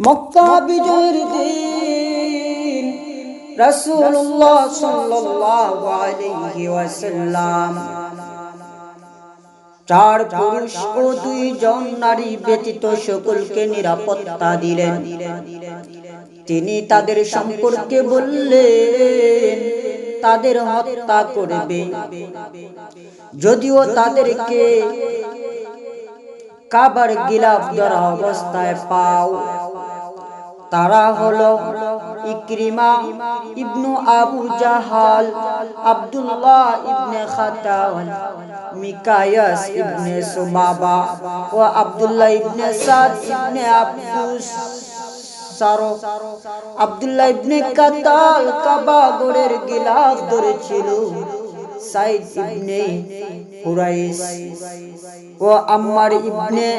মক্কা বিজয়ের দিন রাসূলুল্লাহ সাল্লাল্লাহু আলাইহি ওয়াসাল্লাম চার পুরুষ ও দুইজন নারী ব্যতীত সকলকে নিরাপত্তা দিলেন। তিনি তাদের সম্পর্কে বললেন তাদের হত্যা করবে, যদিও তাদেরকে কাবার গিলাফ ধরা অবস্থায় পাও। তারা হলো ইকরিমা ইবনু আবু জাহাল, আব্দুল্লাহ ইবনে খাতাল, মিকায়াস ইবনে সুবাবা ও আব্দুল্লাহ ইবনে সাদ ইবনে আব্দুস সারো। আব্দুল্লাহ ইবনে কাতাল কাবা গড়ের গিলাফ ধরেছিল। সাইদ ইবনে হুরাইস ও আম্মার ইবনে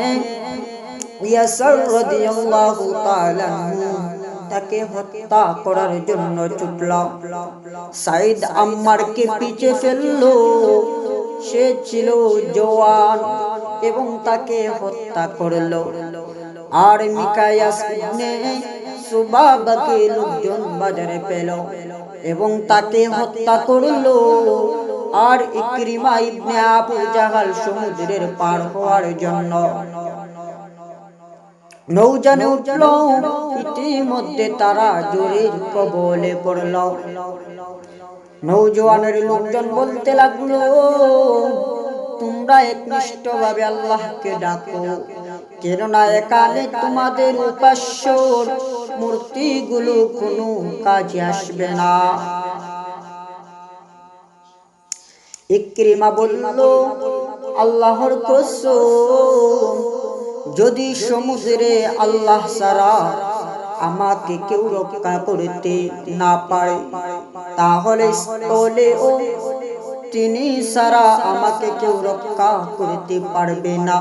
ইয়াসার রাদিয়াল্লাহু তাআলা তাকে হত্যা করার জন্য ছুটল। সাইদ আম্মারকে পিছে ফেলল। সে ছিল জওয়ান এবং তাকে হত্যা করল। আর মিকায়াস ইবনে সুবাবাকে লোকজন বাজারে পেল এবং তাকে হত্যা করল। আর ইকরিমা ইবনে আবু জাহাল সমুদ্রের পার হওয়ার জন্য নৌযানে উঠল। ইতিমধ্যে তারা জোরের কবলে পড়ল। নৌজওয়ানের লোকজন বলতে লাগলো, তোমরা একনিষ্ঠভাবে আল্লাহকে ডাকো, কেননা এখানে তোমাদের উপাস্যর মূর্তিগুলো কোনো কাজে আসবে না। ইকরিমা বলল, আল্লাহর কসম, যদি সমুদ্রে আল্লাহ ছাড়া আমাকে কেউ রক্ষা করতে না পারে, তাহলে স্থলেও তিনি ছাড়া আমাকে কেউ রক্ষা করতে পারবে না।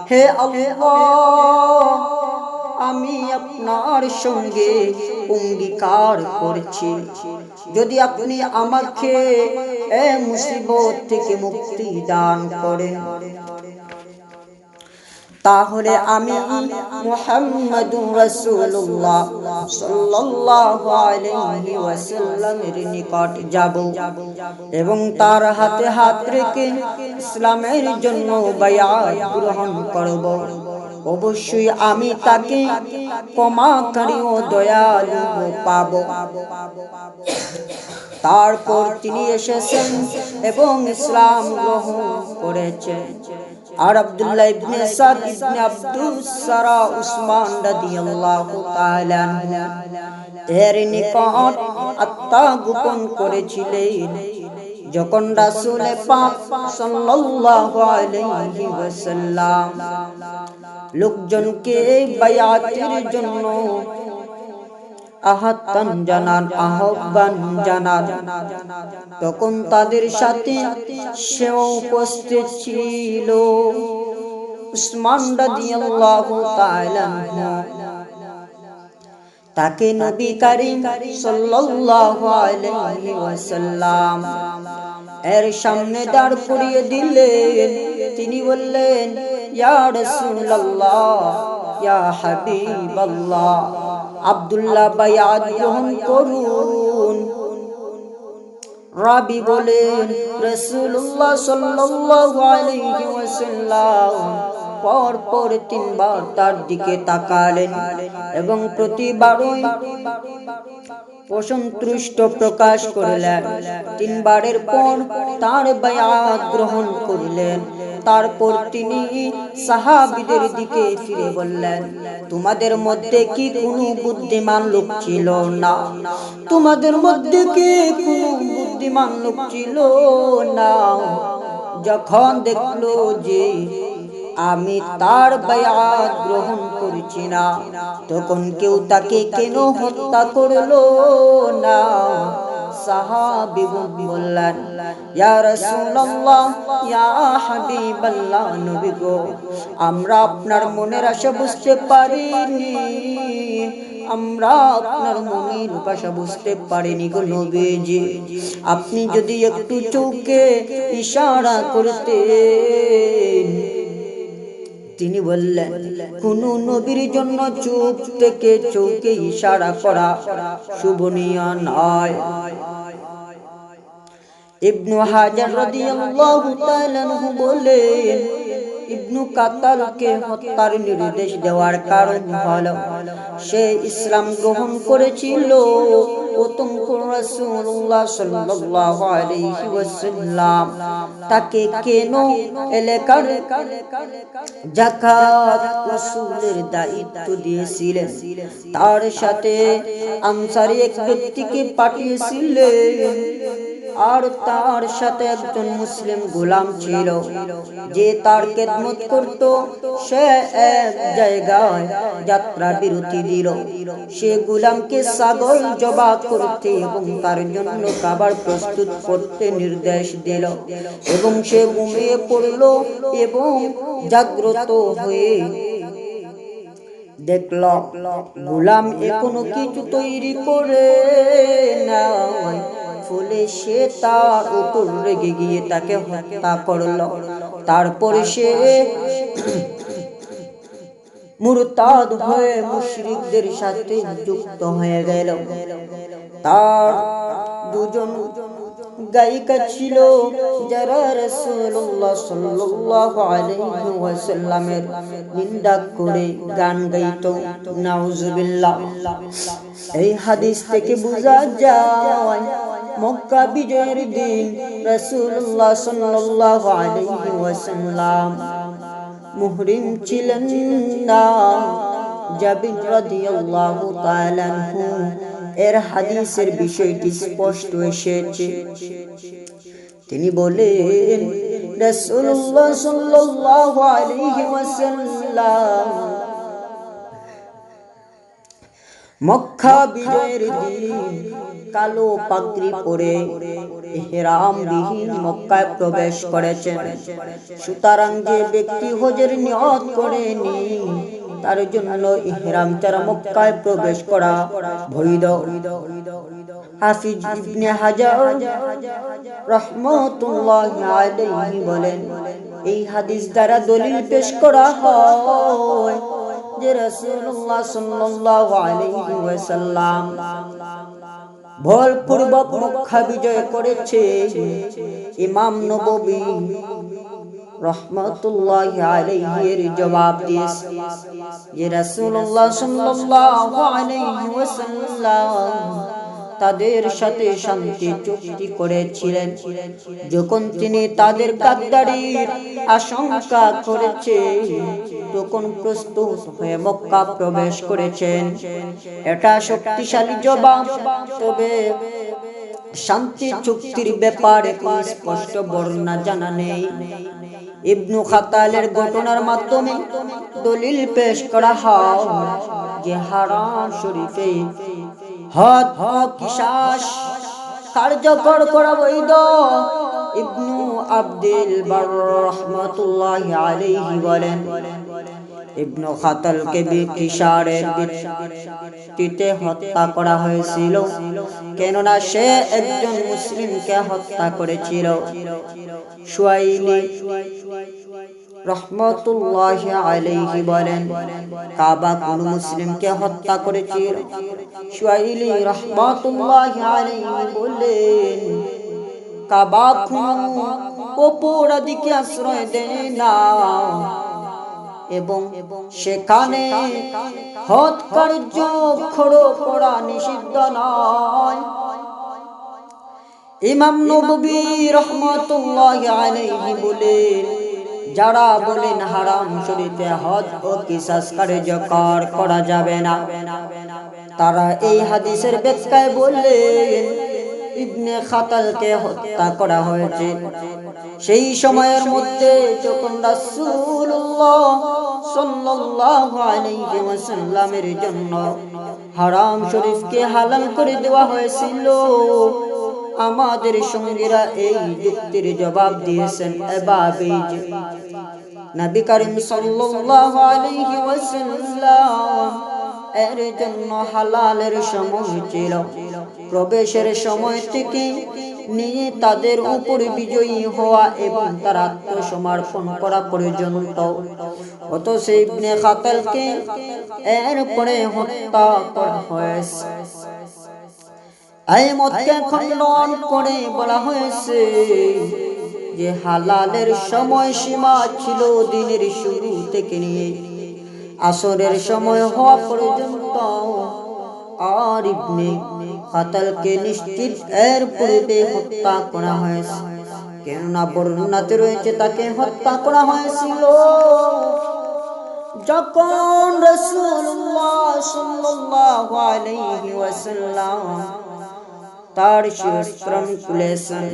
হে আল্লাহ, আমি আপনার সঙ্গে অঙ্গীকার করছি, যদি আপনি আমাকে এই মুসিবত থেকে মুক্তি দান করেন, তাহলে আমি মুহাম্মাদুর রাসূলুল্লাহ সাল্লাল্লাহু আলাইহি ওয়াসাল্লামের নিকট যাব এবং তার হাতে হাত রেখে ইসলামের জন্য বায়াত গ্রহণ করব। অবশ্যই আমি তাকে ক্ষমাকারী ও দয়ালু পাব। তারপর তিনি এসেছেন এবং ইসলাম গ্রহণ করেছেন। আর আব্দুল্লাহ ইবনে সাদ ইবনে আব্দুস সারা উসমান রাদিয়াল্লাহু তাআলা এর নিকট আত্মগোপন করেছিলেন। যখন রাসূল পাক সাল্লাল্লাহু আলাইহি ওয়াসাল্লাম লোকজনকে বায়াতের জন্য আহ্বান জানান, তখন তাদের সাথে সেও উপস্থিত ছিল। উসমান রাদিয়াল্লাহু তাআলা তাকে নবী করিম সাল্লাল্লাহু আলাইহি ওয়াসাল্লাম এর সামনে দাঁড় করিয়ে দিলেন। তিনি বললেন, ইয়া রাসূলুল্লাহ, ইয়া হাবিবাল্লাহ, আব্দুল্লাহ বায়াত গ্রহণ করুন। রাবি বলেন, রাসূলুল্লাহ সাল্লাল্লাহু আলাইহি ওয়াসাল্লাম পরপর তিনবার তার দিকে তাকালেন এবং প্রতিবারই অসন্তুষ্ট প্রকাশ করলেন। তিনবারের পর তার বায়াত গ্রহণ করলেন। তারপর তিনি সাহাবীদের দিকে ফিরে বললেন, তোমাদের মধ্যে কি কোনো বুদ্ধিমান লোক ছিল না? তোমাদের মধ্যে কি কোনো বুদ্ধিমান লোক ছিল না? যখন দেখলো যে আমি তার বায়াত গ্রহণ করছি না, তখন কেউ তাকে কেন হত্যা করলো না? সাহাবী বললেন, ইয়া রাসূলুল্লাহ, ইয়া হাবিবাল্লাহ, নবী গো, আমরা আপনার মনের আশা বুঝতে পারিনি, আমরা আপনার মনের ভাষা বুঝতে পারিনি গো নবীজি। আপনি যদি একটু চোখে ইশারা করতেন, তিনি বললেন, কোন নবীর জন্য চুপ থেকে চোখে ইশারা করা শুভনীয় নয়। ইবনু হাজার রাদিয়াল্লাহু তাআলা আনহু বলেন, ইবনু কাতালকে হত্যার নির্দেশ দেওয়ার কারণ হলো সে ইসলাম গ্রহণ করেছিল প্রথম রাসূলুল্লাহ সাল্লাল্লাহু আলাইহি ওয়াসাল্লাম তাকে কেন এলাকার যাকাত রাসূলের দায়িত্ব দিয়েছিলেন। তার সাথে আনসারী এক ব্যক্তিকে পাঠিয়েছিলেন আর তার সাথে একজন মুসলিম গোলাম ছিল যে তার খেদমত করত। সে এক জায়গায় যাত্রা বিরতি দিল। সে গোলামকে ছাগল জবাই করতে এবং তার জন্য খাবার প্রস্তুত করতে নির্দেশ দিল এবং সে ঘুমিয়ে পড়ল এবং জাগ্রত হয়ে দেখল গোলাম এখনো কিছু তৈরি করে নাই। ফলে সে তার উপর রেগে গিয়ে তাকে হত্যা করল। তারপরে সে মুরতাদ হয়ে মুশরিকদের সাথে যুক্ত হয়ে গেল। তার দুজন গায়িকা ছিল যারা রাসূলুল্লাহ সাল্লাল্লাহু আলাইহি ওয়াসাল্লামের নিন্দা করে গান গাইত। নাউজুবিল্লাহ। এই হাদিস থেকে বোঝা যায় মক্কা বিজয়ের দিন রাসূলুল্লাহ সাল্লাল্লাহু আলাইহি ওয়াসাল্লাম মুহরিম ছিলেন না। জাবির রাদিয়াল্লাহু তাআলা আনহু এর হাদিসের বিষয়টি স্পষ্ট এসেছে। তিনি বলেন, রাসূলুল্লাহ সাল্লাল্লাহু আলাইহি ওয়াসাল্লাম মক্কা বিজয়ের দিন কালো পাগড়ি পরে ইহরামবিহীন মক্কায় প্রবেশ করেছেন। সুতরাং যে ব্যক্তি হজের নিয়ত করেনি তার জন্য ইহরাম ছাড়া মক্কায় প্রবেশ করা বৈধ। হাফিজ ইবনে হাজার রাহমাতুল্লাহি আলাইহি বলেন, এই হাদিস দ্বারা দলিল পেশ করা হয় যে রাসূলুল্লাহ সাল্লাল্লাহু আলাইহি ওয়াসাল্লাম বলপূর্বক মক্কা বিজয় করেছে। ইমাম নববী রাহমাতুল্লাহি আলাইহি এর জবাব দিয়েছে যে রাসূলুল্লাহ সাল্লাল্লাহু আলাইহি ওয়াসাল্লাম তাদের সাথে শান্তি চুক্তি করেছিলেন যখন তিনি তাদের গাদ্দারির আশঙ্কা করেছে তখন প্রস্তুত হয়ে মক্কা প্রবেশ করেছেন। এটা শক্তিশালী জবাব। তবে শান্তি চুক্তির ব্যাপারে কোনো স্পষ্ট বর্ণনা জানা নেই। ইবনু খাতালের ঘটনার মাধ্যমে দলিল পেশ করা হয় যে হারাম শরীফে হদ কিসাস কার্যকর করা বৈধ। ইবনু আব্দুল বার রাহমাতুল্লাহি আলাইহি বলেন, ইবনু খাতালকে কিসারের ভিত্তিতে হত্যা করা হয়েছিল কেননা সে একজন মুসলিমকে হত্যা করেছিল। শুয়াইলি রাহমাতুল্লাহি আলাইহি বলেন, কাবা কোন মুসলিমকে হত্যা করেছিল। শুয়াইলি রাহমাতুল্লাহি আলাইহি বলেন, কাবা কোন অপরাধীকে আশ্রয় দেয় না এবং সেখানে হত্যাকার্য করা নিষিদ্ধ নয়। ইমাম নববী রাহমাতুল্লাহি আলাইহি বলেন, যারা বলেন হারাম শরীফে হদ ও কিসাস কার্যকর করা যাবে না তারা এই হাদিসের ব্যাখ্যায় বললেন ইবনে খাতালকে হত্যা করা হয়েছে সেই সময়ের মধ্যে যখন রাসূলুল্লাহ সাল্লাল্লাহু আলাইহি ওয়াসাল্লামের জন্য হারাম শরীফকে হালাল করে দেওয়া হয়েছিল। আমাদের সঙ্গীরা এই যুক্তির জবাব দিয়েছেন এভাবে যে নবী করিম সাল্লাল্লাহু আলাইহি ওয়াসাল্লাম এর জন্য হালালের সময় ছিল প্রবেশের সময় থেকে নিয়ে তাদের উপর বিজয়ী হওয়া এবং তার আত্মসমর্পণ করা পর্যন্ত। অথচ ইবনে খাতালকে এরপরে হত্যা করা হয়েছে। এই মতকে খণ্ডন করে বলা হয়েছে যে হালালের সময়সীমা ছিল দিনের শুরু থেকে নিয়ে আসরের সময় হওয়া পর্যন্ত, আর ইবনে খাতালকে নিশ্চিত এর পূর্বে হত্যা করা হয়েছে, কেননা বর্ণনাতে রয়েছে তাকে হত্যা করা হয়েছিল যখন রাসূলুল্লাহ সাল্লাল্লাহু আলাইহি ওয়াসাল্লাম তার শিরস্ত্রাণ খুলেছেন।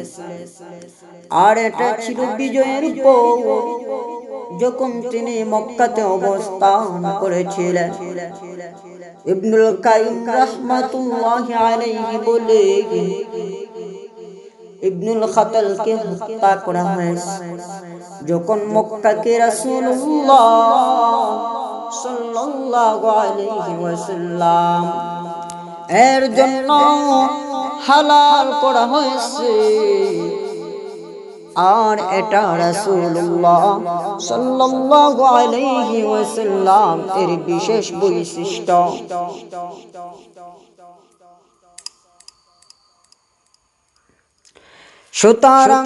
আর এটা ছিল বিজয়ের পর, যখন তিনি মক্কাতে অবস্থান করেছিলেন। ইবনুল কাইয়িম রাহমাতুল্লাহি আলাইহি বলে ইবনুল খাতালকে হত্যা করা হয়েছে যখন মক্কাকে রাসূলুল্লাহ সাল্লাল্লাহু আলাইহি ওয়াসাল্লাম এর জন্য হালাল করা হয়েছে। আর এটা রাসূলুল্লাহ সাল্লাল্লাহু আলাইহি ওয়াসাল্লাম এর বিশেষ বৈশিষ্ট্য। সুতরাং